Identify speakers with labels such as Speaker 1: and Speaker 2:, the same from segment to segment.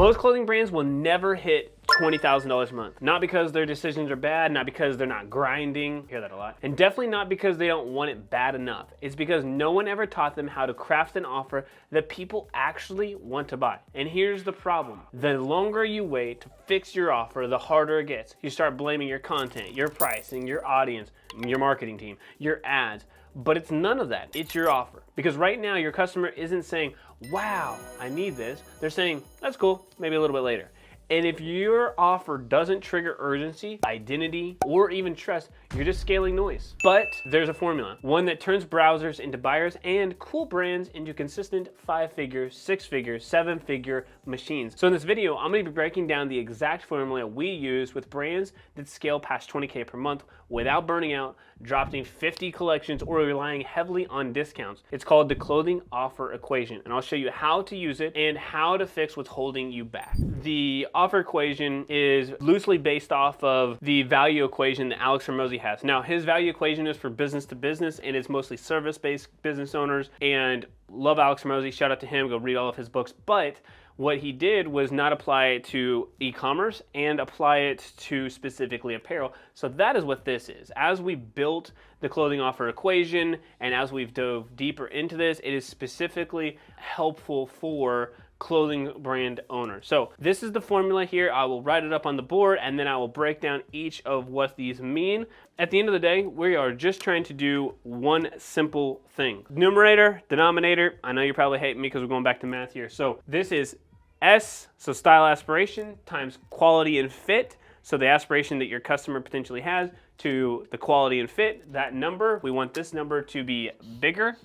Speaker 1: Most clothing brands will never hit $20,000 a month. Not because their decisions are bad, not because they're not grinding, I hear that a lot, and definitely not because they don't want it bad enough. It's because no one ever taught them how to craft an offer that people actually want to buy. And here's the problem. The longer you wait to fix your offer, the harder it gets. You start blaming your content, your pricing, your audience, your marketing team, your ads. But it's none of that. It's your offer. Because right now your customer isn't saying, wow, I need this. They're saying, that's cool, maybe a little bit later. And if your offer doesn't trigger urgency, identity, or even trust, you're just scaling noise. But there's a formula, one that turns browsers into buyers and cool brands into consistent 5-figure, 6-figure, 7-figure machines. So in this video, I'm gonna be breaking down the exact formula we use with brands that scale past 20K per month without burning out, dropping 50 collections, or relying heavily on discounts. It's called the clothing offer equation, and I'll show you how to use it and how to fix what's holding you back. The offer equation is loosely based off of the value equation that Alex Hormozi has. Now, his value equation is for business to business, and it's mostly service-based business owners, and love Alex Hormozi, shout out to him, go read all of his books. But what he did was not apply it to e-commerce and apply it to specifically apparel. So that is what this is. As we built the clothing offer equation and as we've dove deeper into this, it is specifically helpful for clothing brand owners. So this is the formula here. I will write it up on the board and then I will break down each of what these mean. At the end of the day, we are just trying to do one simple thing. Numerator, denominator. I know you probably hate me because we're going back to math here. So this is S, so style aspiration, times quality and fit. So the aspiration that your customer potentially has to the quality and fit, that number, we want this number to be bigger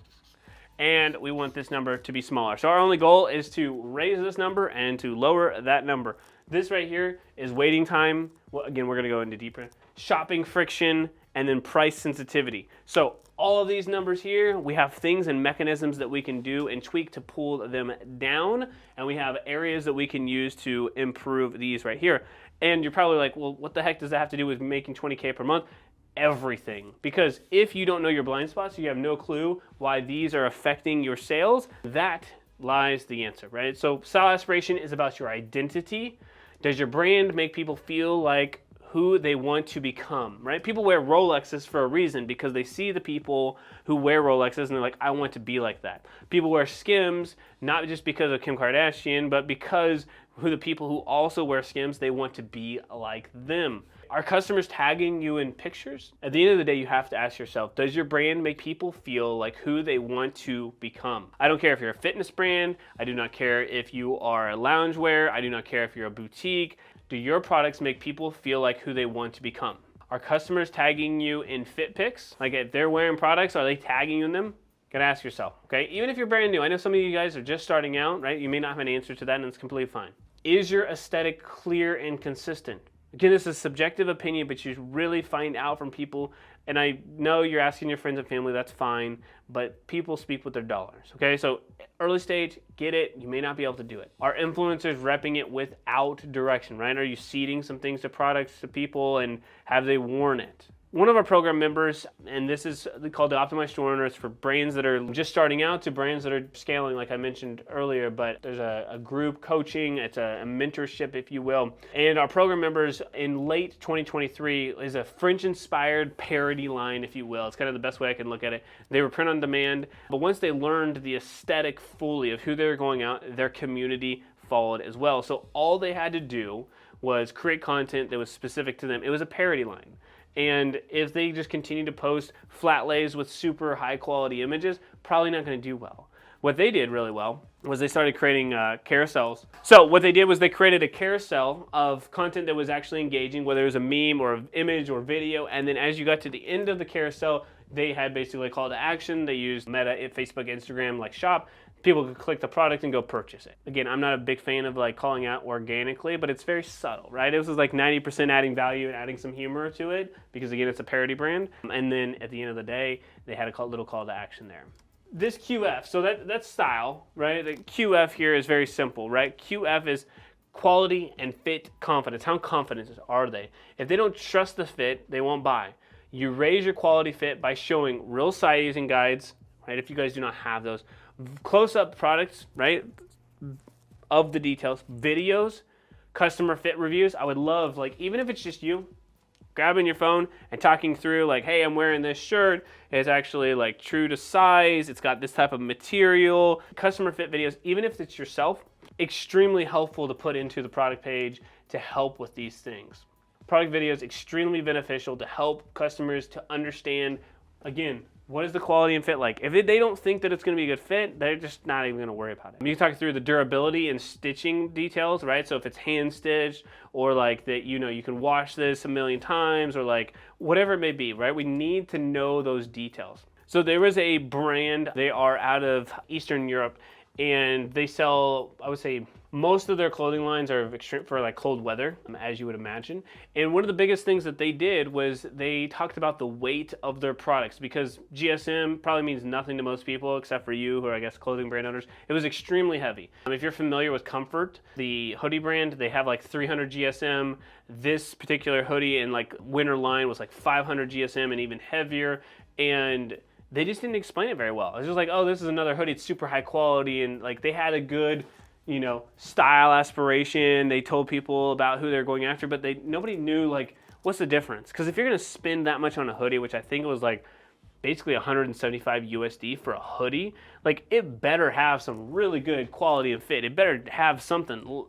Speaker 1: and we want this number to be smaller. So our only goal is to raise this number and to lower that number. This right here is waiting time. Well, again, we're gonna go into deeper. Shopping friction, and then price sensitivity. So all of these numbers here, we have things and mechanisms that we can do and tweak to pull them down, and we have areas that we can use to improve these right here. And you're probably like, well, what the heck does that have to do with making 20K per month? Everything. Because if you don't know your blind spots, you have no clue why these are affecting your sales, that lies the answer, right? So style aspiration is about your identity. Does your brand make people feel like who they want to become, right? People wear Rolexes for a reason because they see the people who wear Rolexes and they're like, I want to be like that. People wear Skims, not just because of Kim Kardashian, but because who the people who also wear Skims, they want to be like them. Are customers tagging you in pictures? At the end of the day, you have to ask yourself, does your brand make people feel like who they want to become? I don't care if you're a fitness brand. I do not care if you are a loungewear. I do not care if you're a boutique. Do your products make people feel like who they want to become? Are customers tagging you in fit pics? Like if they're wearing products, are they tagging you in them? You gotta ask yourself, okay? Even if you're brand new, I know some of you guys are just starting out, right? You may not have an answer to that and it's completely fine. Is your aesthetic clear and consistent? Again, this is subjective opinion, but you really find out from people, and I know you're asking your friends and family, that's fine, but people speak with their dollars, okay? So early stage, get it, you may not be able to do it. Are influencers repping it without direction, right? Are you seeding some things to products to people, and have they worn it? One of our program members, and this is called the Optimized Store Owner, it's for brands that are just starting out to brands that are scaling, like I mentioned earlier, but there's a group coaching, it's a mentorship, if you will. And our program members in late 2023 is a French-inspired parody line, if you will. It's kind of the best way I can look at it. They were print on demand, but once they learned the aesthetic fully of who they were going out, their community followed as well. So all they had to do was create content that was specific to them. It was a parody line. And if they just continue to post flat lays with super high quality images, probably not going to do well. What they did really well was they started creating carousels. So what they did was they created a carousel of content that was actually engaging, whether it was a meme or an image or video. And then as you got to the end of the carousel, they had basically a call to action. They used Meta, Facebook, Instagram, like Shop. People could click the product and go purchase it. Again, I'm not a big fan of like calling out organically, but it's very subtle, right? It was like 90% adding value and adding some humor to it because again, it's a parody brand. And then at the end of the day, they had a little call to action there. This QF, so that's style, right? The QF here is very simple, right? QF is quality and fit confidence. How confident are they? If they don't trust the fit, they won't buy. You raise your quality fit by showing real sizing guides, right? If you guys do not have those. Close-up products, right? of the details, videos, customer fit reviews. I would love, like, even if it's just you grabbing your phone and talking through, like, hey, I'm wearing this shirt, it's actually like true to size, it's got this type of material. Customer fit videos, even if it's yourself, extremely helpful to put into the product page to help with these things. Product videos, extremely beneficial to help customers to understand, again, what is the quality and fit like? If they don't think that it's going to be a good fit, they're just not even going to worry about it. You can talk through the durability and stitching details, right? So if it's hand stitched, or like that, you can wash this a million times, or like whatever it may be, right? We need to know those details. So there was a brand, they are out of Eastern Europe, and they sell, I would say, most of their clothing lines are extreme for like cold weather, as you would imagine. And one of the biggest things that they did was they talked about the weight of their products, because GSM probably means nothing to most people except for you, who are, I guess, clothing brand owners. It was extremely heavy. If you're familiar with Comfort, the hoodie brand, they have like 300 GSM. This particular hoodie in like winter line was like 500 GSM and even heavier. And they just didn't explain it very well. It was just like, oh, this is another hoodie, it's super high quality, and like they had a good, style aspiration. They told people about who they're going after, but nobody knew like what's the difference. Because if you're gonna spend that much on a hoodie, which I think it was like basically 175 USD for a hoodie, like it better have some really good quality and fit. It better have something,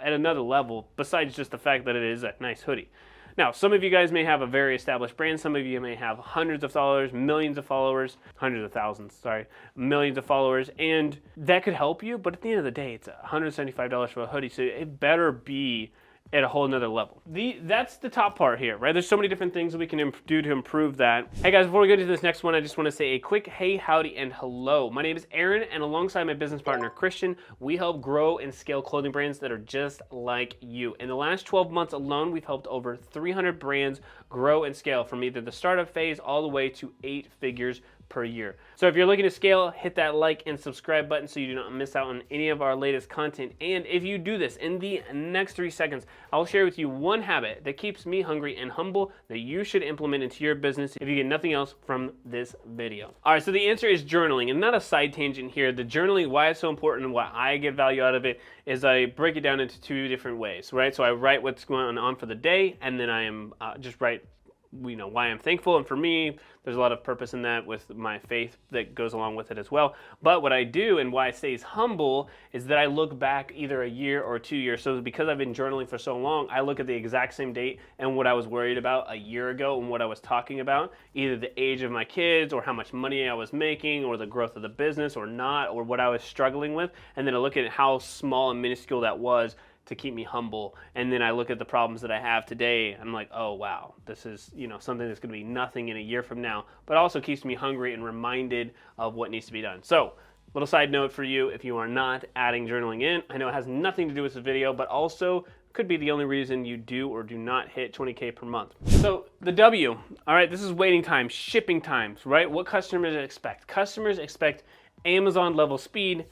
Speaker 1: at another level besides just the fact that it is a nice hoodie. Now, some of you guys may have a very established brand. Some of you may have hundreds of followers, millions of followers, hundreds of thousands, sorry, millions of followers, and that could help you. But at the end of the day, it's $175 for a hoodie, so it better be at a whole nother level. That's the top part here, right? There's so many different things that we can do to improve that. Hey guys, before we go to this next one, I just want to say a quick hey, howdy, and hello. My name is Aaron, and alongside my business partner, Christian, we help grow and scale clothing brands that are just like you. In the last 12 months alone, we've helped over 300 brands grow and scale from either the startup phase all the way to 8 figures per year. So if you're looking to scale, hit that like and subscribe button so you do not miss out on any of our latest content. And if you do this in the next 3 seconds, I'll share with you one habit that keeps me hungry and humble that you should implement into your business if you get nothing else from this video. All right, so the answer is journaling, and not a side tangent here. The journaling, why it's so important and why I get value out of it, is I break it down into 2 different ways, right? So I write what's going on for the day, and then I am just write why I'm thankful. And for me, there's a lot of purpose in that with my faith that goes along with it as well. But what I do, and why it stays humble, is that I look back either a year or 2 years. So because I've been journaling for so long, I look at the exact same date and what I was worried about a year ago and what I was talking about, either the age of my kids or how much money I was making or the growth of the business or not, or what I was struggling with. And then I look at how small and minuscule that was to keep me humble. And then I look at the problems that I have today. I'm like, oh wow, this is something that's going to be nothing in a year from now, but also keeps me hungry and reminded of what needs to be done. So, little side note for you, if you are not adding journaling in, I know it has nothing to do with this video, but also could be the only reason you do or do not hit 20K per month. So the W, all right, this is waiting times, shipping times, right? What customers expect? Customers expect Amazon level speed.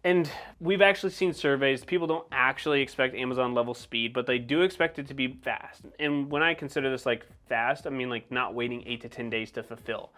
Speaker 1: And we've actually seen surveys, people don't actually expect Amazon level speed, but they do expect it to be fast. And when I consider this like fast, I mean like not waiting 8 to 10 days to fulfill.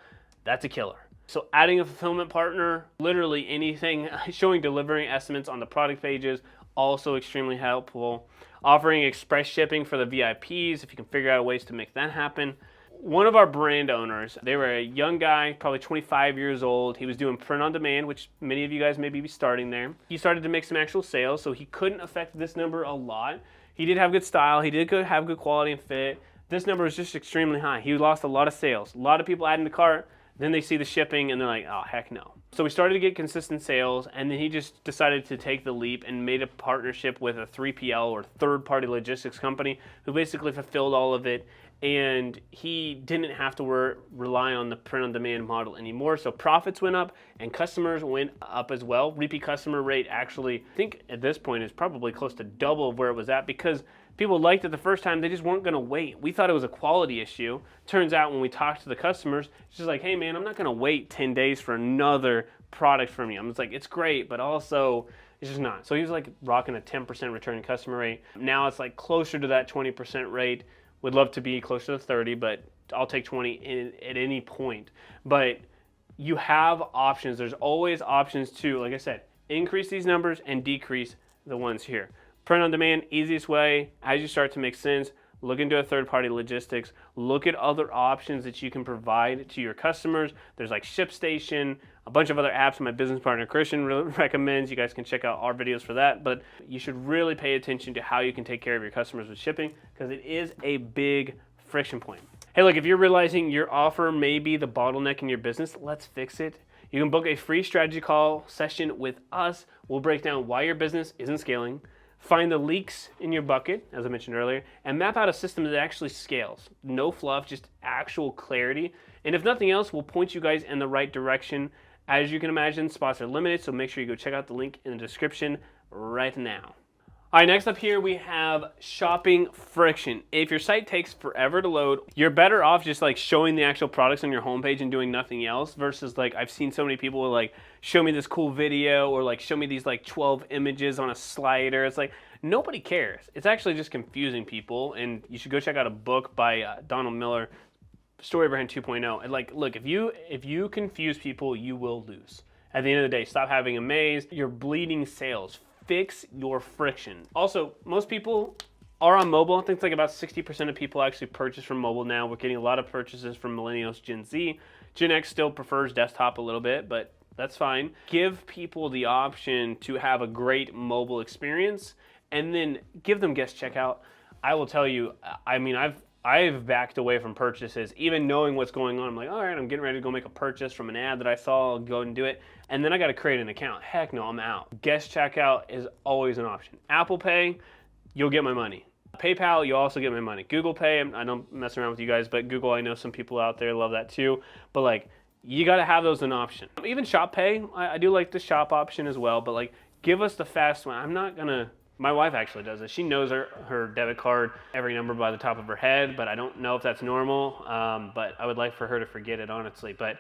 Speaker 1: That's a killer. So adding a fulfillment partner, literally anything, showing delivery estimates on the product pages, also extremely helpful. Offering express shipping for the VIPs, if you can figure out ways to make that happen. One of our brand owners, they were a young guy, probably 25 years old. He was doing print on demand, which many of you guys may be starting there. He started to make some actual sales, so he couldn't affect this number a lot. He did have good style. He did have good quality and fit. This number was just extremely high. He lost a lot of sales. A lot of people adding to cart. Then they see the shipping and they're like, oh, heck no. So we started to get consistent sales, and then he just decided to take the leap and made a partnership with a 3PL or third-party logistics company who basically fulfilled all of it. And he didn't have to rely on the print-on-demand model anymore. So profits went up and customers went up as well. Repeat customer rate actually, I think at this point, is probably close to double of where it was at because people liked it the first time. They just weren't going to wait. We thought it was a quality issue. Turns out when we talked to the customers, it's just like, hey man, I'm not going to wait 10 days for another product from you. I'm just like, it's great, but also it's just not. So he was like rocking a 10% return customer rate. Now it's like closer to that 20% rate. Would love to be closer to 30, but I'll take 20 at any point. But you have options. There's always options to, like I said, increase these numbers and decrease the ones here. Print on demand, easiest way. As you start to make sense, look into a third-party logistics. Look at other options that you can provide to your customers. There's like ShipStation, a bunch of other apps my business partner Christian really recommends. You guys can check out our videos for that. But you should really pay attention to how you can take care of your customers with shipping, because it is a big friction point. Hey, look, if you're realizing your offer may be the bottleneck in your business, let's fix it. You can book a free strategy call session with us. We'll break down why your business isn't scaling, find the leaks in your bucket, as I mentioned earlier, and map out a system that actually scales. No fluff, just actual clarity. And if nothing else, we'll point you guys in the right direction. As you can imagine, spots are limited, so make sure you go check out the link in the description right now. All right, next up here we have shopping friction. If your site takes forever to load, you're better off just like showing the actual products on your homepage and doing nothing else, versus like I've seen so many people like show me this cool video or like show me these like 12 images on a slider. It's like nobody cares. It's actually just confusing people, and you should go check out a book by Donald Miller, StoryBrand 2.0. And like, look, if you confuse people, you will lose. At the end of the day, stop having a maze. You're bleeding sales. Fix your friction. Also, most people are on mobile. I think it's like about 60% of people actually purchase from mobile now. We're getting a lot of purchases from millennials, Gen Z. Gen X still prefers desktop a little bit, but that's fine. Give people the option to have a great mobile experience, and then give them guest checkout. I will tell you, I mean, I've backed away from purchases, even knowing what's going on. I'm like, all right, I'm getting ready to go make a purchase from an ad that I saw. I'll go and do it. And then I got to create an account. Heck no, I'm out. Guest checkout is always an option. Apple Pay, you'll get my money. PayPal, you'll also get my money. Google Pay, I don't mess around with you guys, but Google, I know some people out there love that too. But like, you got to have those an option. Even Shop Pay, I do like the shop option as well, but like, give us the fast one. I'm not going to. My wife actually does it. She knows her debit card, every number by the top of her head, but I don't know if that's normal. But I would like for her to forget it, honestly. But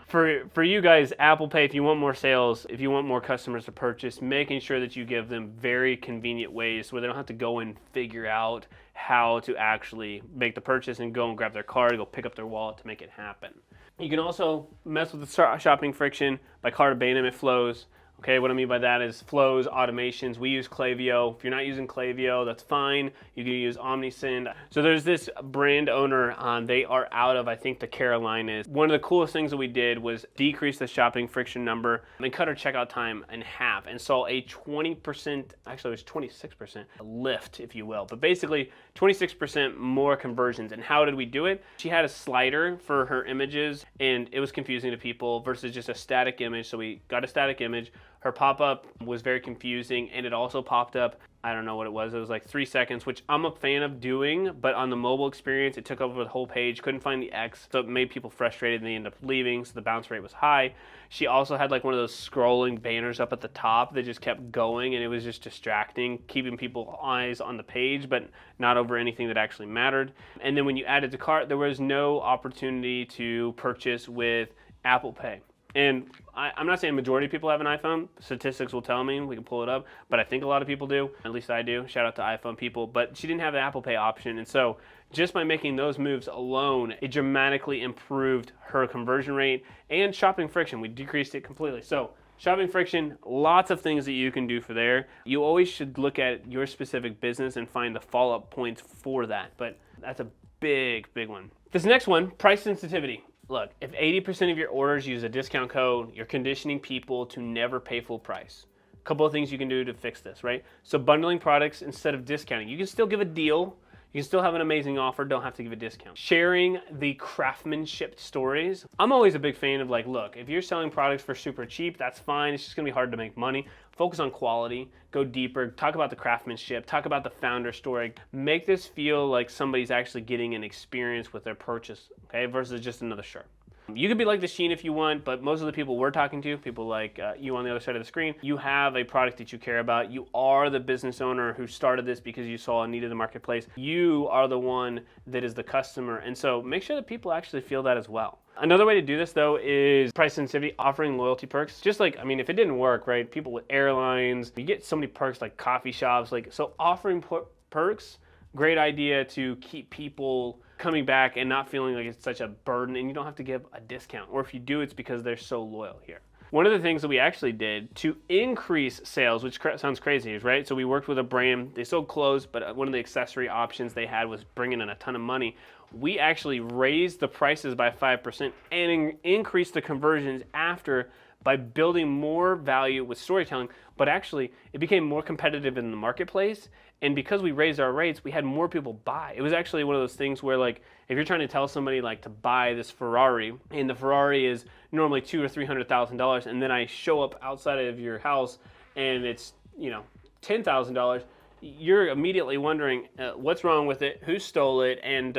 Speaker 1: for you guys, Apple Pay, if you want more sales, if you want more customers to purchase, making sure that you give them very convenient ways where they don't have to go and figure out how to actually make the purchase and go and grab their card, go pick up their wallet to make it happen. You can also mess with the shopping friction by cart abandonment flows. Okay, what I mean by that is flows, automations. We use Klaviyo. If you're not using Klaviyo, that's fine. You can use OmniSend. So there's this brand owner, they are out of, I think, the Carolinas. One of the coolest things that we did was decrease the shopping friction number and cut our checkout time in half, and saw a 20%, actually it was 26% lift, if you will. But basically 26% more conversions. And how did we do it? She had a slider for her images, and it was confusing to people versus just a static image. So we got a static image. Her pop-up was very confusing, and it also popped up, I don't know what it was like 3 seconds, which I'm a fan of doing, but on the mobile experience, it took over the whole page, couldn't find the X, so it made people frustrated, and they ended up leaving, so the bounce rate was high. She also had like one of those scrolling banners up at the top that just kept going, and it was just distracting, keeping people's eyes on the page, but not over anything that actually mattered. And then when you added to cart, there was no opportunity to purchase with Apple Pay. And I'm not saying majority of people have an iPhone. Statistics will tell me, we can pull it up, but I think a lot of people do. At least I do. Shout out to iPhone people. But she didn't have the Apple Pay option, and so just by making those moves alone, it dramatically improved her conversion rate and shopping friction. We decreased it completely. So shopping friction, lots of things that you can do for there. You always should look at your specific business and find the follow-up points for that, but that's a big one. This next one, price sensitivity. Look, if 80% of your orders use a discount code, you're conditioning people to never pay full price. A couple of things you can do to fix this, right? So bundling products instead of discounting. You can still give a deal. You can still have an amazing offer, don't have to give a discount. Sharing the craftsmanship stories. I'm always a big fan of like, look, if you're selling products for super cheap, that's fine. It's just gonna be hard to make money. Focus on quality, go deeper, talk about the craftsmanship, talk about the founder story. Make this feel like somebody's actually getting an experience with their purchase, okay, versus just another shirt. You could be like the Sheen if you want, but most of the people we're talking to, people like you on the other side of the screen, you have a product that you care about. You are the business owner who started this because you saw a need in the marketplace. You are the one that is the customer, and so make sure that people actually feel that as well. Another way to do this, though, is price sensitivity, offering loyalty perks. Just like, I mean, if it didn't work, right, people with airlines, you get so many perks like coffee shops, like, so offering perks, great idea to keep people coming back and not feeling like it's such a burden, and you don't have to give a discount. Or if you do, it's because they're so loyal here. One of the things that we actually did to increase sales, which sounds crazy, right? So we worked with a brand, they sold clothes, but one of the accessory options they had was bringing in a ton of money. We actually raised the prices by 5% and increased the conversions after by building more value with storytelling, but actually it became more competitive in the marketplace. And because we raised our rates, we had more people buy. It was actually one of those things where, like, if you're trying to tell somebody like to buy this Ferrari, and the Ferrari is normally $200,000 or $300,000, and then I show up outside of your house and it's, $10,000, you're immediately wondering what's wrong with it, who stole it, and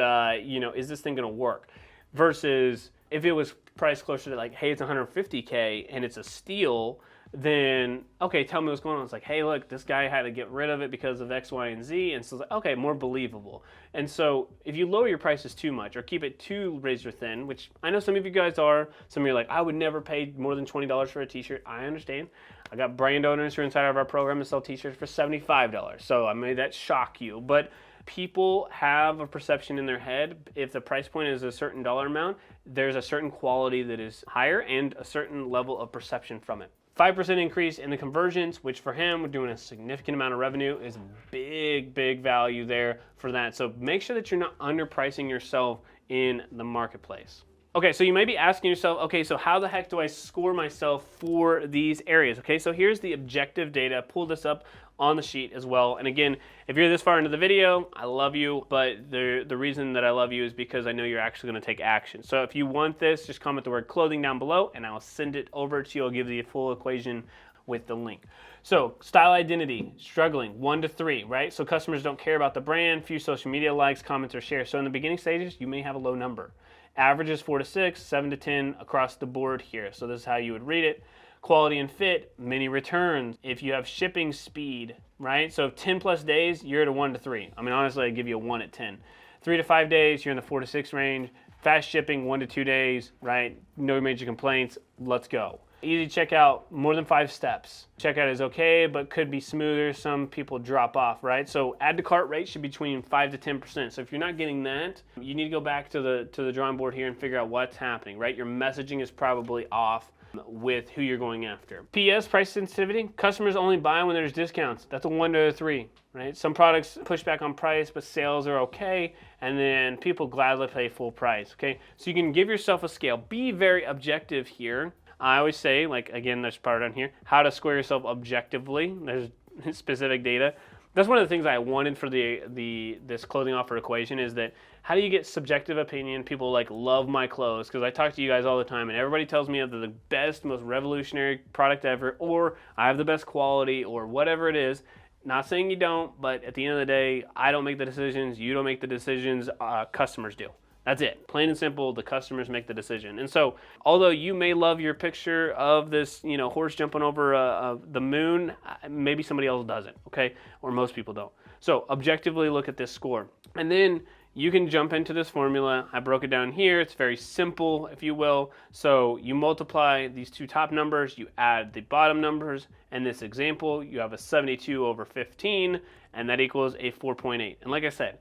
Speaker 1: is this thing going to work? Versus if it was priced closer to like, hey, it's $150K and it's a steal, then okay, tell me what's going on. It's like, hey, look, this guy had to get rid of it because of X, Y, and Z, and so it's like, okay, more believable. And so if you lower your prices too much or keep it too razor thin, which I know some of you guys are, some of you are like, I would never pay more than $20 for a t-shirt. I understand. I got brand owners who are inside of our program and sell t-shirts for $75. So I made that shock you, but people have a perception in their head. If the price point is a certain dollar amount, there's a certain quality that is higher and a certain level of perception from it. 5% increase in the conversions, which for him, we're doing a significant amount of revenue, is big value there for that. So make sure that you're not underpricing yourself in the marketplace. Okay, so you may be asking yourself, okay, so how the heck do I score myself for these areas? Okay, so here's the objective data. I pulled this up on the sheet as well. And again, if you're this far into the video, I love you, but the reason that I love you is because I know you're actually going to take action. So if you want this, just comment the word clothing down below and I'll send it over to you. I'll give you a full equation with the link. So style identity, struggling, 1 to 3, right? So customers don't care about the brand, few social media likes, comments, or shares. So in the beginning stages, you may have a low number. Average is 4 to 6, 7 to 10 across the board here. So this is how you would read it. Quality and fit, many returns. If you have shipping speed, right? So 10 plus days, you're at a 1 to 3. I mean, honestly, I'd give you a 1 at 10. 3 to 5 days, you're in the 4 to 6 range. Fast shipping, 1 to 2 days, right? No major complaints, let's go. Easy checkout, more than 5 steps. Checkout is okay, but could be smoother. Some people drop off, right? So add to cart rate should be between 5 to 10%. So if you're not getting that, you need to go back to the drawing board here and figure out what's happening, right? Your messaging is probably off with who you're going after. PS, price sensitivity. Customers only buy when there's discounts. That's a 1 to 3, right? Some products push back on price, but sales are okay, and then people gladly pay full price, okay? So you can give yourself a scale. Be very objective here. I always say, like, again, there's part on here, how to score yourself objectively. There's specific data. That's one of the things I wanted for this clothing offer equation is that how do you get subjective opinion? People like love my clothes because I talk to you guys all the time and everybody tells me I have the best, most revolutionary product ever, or I have the best quality, or whatever it is. Not saying you don't, but at the end of the day, I don't make the decisions, you don't make the decisions, customers do. That's it. Plain and simple, the customers make the decision. And so, although you may love your picture of this, horse jumping over the moon, maybe somebody else doesn't, okay? Or most people don't. So, objectively look at this score. And then you can jump into this formula. I broke it down here. It's very simple, if you will. So, you multiply these two top numbers, you add the bottom numbers. In this example, you have a 72 over 15, and that equals a 4.8. And like I said,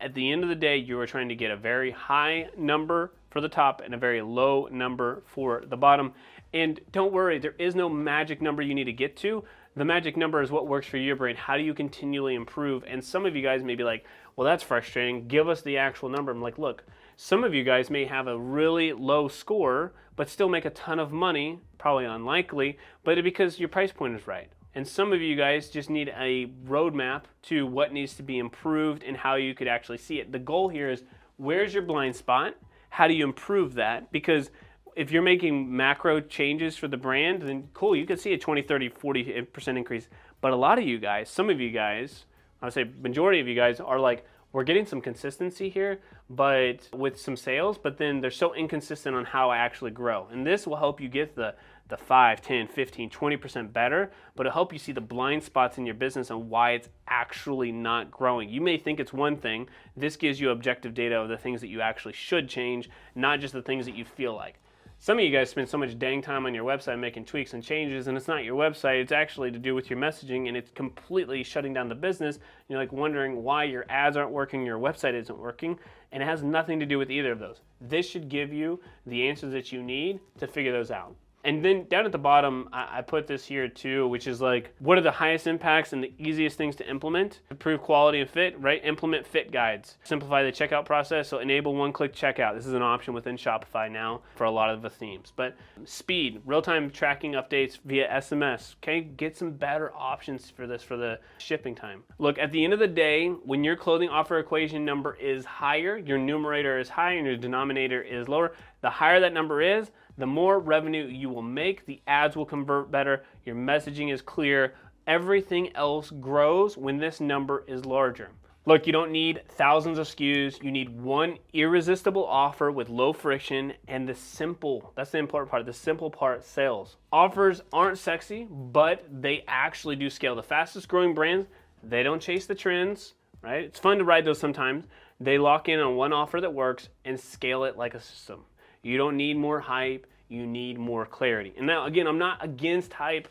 Speaker 1: at the end of the day, you are trying to get a very high number for the top and a very low number for the bottom. And don't worry, there is no magic number you need to get to. The magic number is what works for your brain. How do you continually improve? And some of you guys may be like, well, that's frustrating. Give us the actual number. I'm like, look, some of you guys may have a really low score, but still make a ton of money, probably unlikely, but because your price point is right. And some of you guys just need a roadmap to what needs to be improved and how you could actually see it. The goal here is, where's your blind spot? How do you improve that? Because if you're making macro changes for the brand, then cool, you could see a 20, 30, 40% increase. But a lot of you guys, some of you guys, I would say majority of you guys are like, we're getting some consistency here, but with some sales, but then they're so inconsistent on how I actually grow. And this will help you get the 5, 10, 15, 20% better, but it'll help you see the blind spots in your business and why it's actually not growing. You may think it's one thing. This gives you objective data of the things that you actually should change, not just the things that you feel like. Some of you guys spend so much dang time on your website making tweaks and changes, and it's not your website, it's actually to do with your messaging, and it's completely shutting down the business. You're like wondering why your ads aren't working, your website isn't working, and it has nothing to do with either of those. This should give you the answers that you need to figure those out. And then down at the bottom, I put this here too, which is like, what are the highest impacts and the easiest things to implement? Improve quality and fit, right? Implement fit guides. Simplify the checkout process, so enable one-click checkout. This is an option within Shopify now for a lot of the themes. But speed, real-time tracking updates via SMS. Okay, get some better options for this for the shipping time. Look, at the end of the day, when your clothing offer equation number is higher, your numerator is higher and your denominator is lower, the higher that number is, the more revenue you will make, the ads will convert better, your messaging is clear, everything else grows when this number is larger. Look, you don't need thousands of SKUs, you need one irresistible offer with low friction and the simple, that's the important part, the simple part sells. Offers aren't sexy, but they actually do scale. The fastest growing brands, they don't chase the trends, right? It's fun to ride those sometimes. They lock in on one offer that works and scale it like a system. You don't need more hype, you need more clarity. And now, again, I'm not against hype.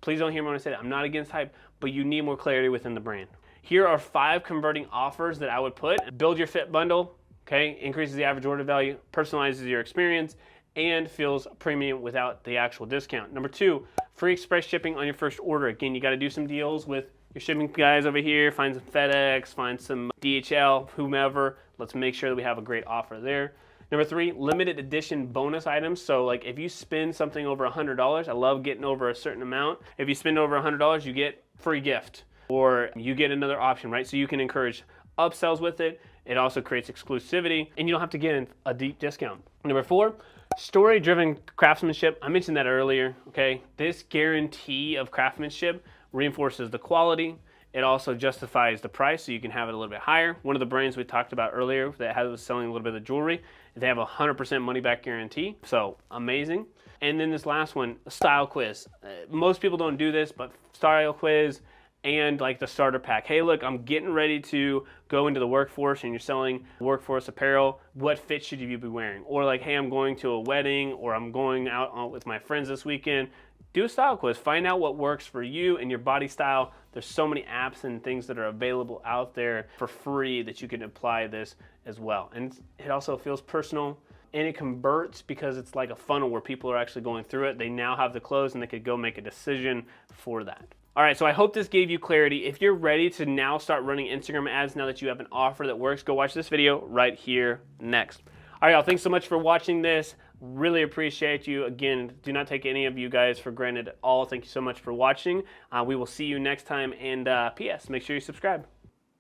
Speaker 1: Please don't hear me when I say that. I'm not against hype, but you need more clarity within the brand. Here are 5 converting offers that I would put. Build your fit bundle, okay? Increases the average order value, personalizes your experience, and feels premium without the actual discount. Number 2, free express shipping on your first order. Again, you gotta do some deals with your shipping guys over here, find some FedEx, find some DHL, whomever. Let's make sure that we have a great offer there. Number 3, limited edition bonus items. So like if you spend something over $100, I love getting over a certain amount. If you spend over $100, you get free gift or you get another option, right? So you can encourage upsells with it. It also creates exclusivity and you don't have to get a deep discount. Number 4, story-driven craftsmanship. I mentioned that earlier, okay? This guarantee of craftsmanship reinforces the quality. It also justifies the price, so you can have it a little bit higher. One of the brands we talked about earlier that was selling a little bit of jewelry, they have a 100% money-back guarantee, so amazing. And then this last one, a style quiz. Most people don't do this, but style quiz and like the starter pack. Hey, look, I'm getting ready to go into the workforce and you're selling workforce apparel. What fit should you be wearing? Or like, hey, I'm going to a wedding or I'm going out with my friends this weekend. Do a style quiz. Find out what works for you and your body style. There's so many apps and things that are available out there for free that you can apply this as well. And it also feels personal and it converts because it's like a funnel where people are actually going through it. They now have the clothes and they could go make a decision for that. All right, so I hope this gave you clarity. If you're ready to now start running Instagram ads now that you have an offer that works, go watch this video right here next. All right, y'all, thanks so much for watching this. Really appreciate you. Again, do not take any of you guys for granted at all. Thank you so much for watching. We will see you next time. And P.S., make sure you subscribe.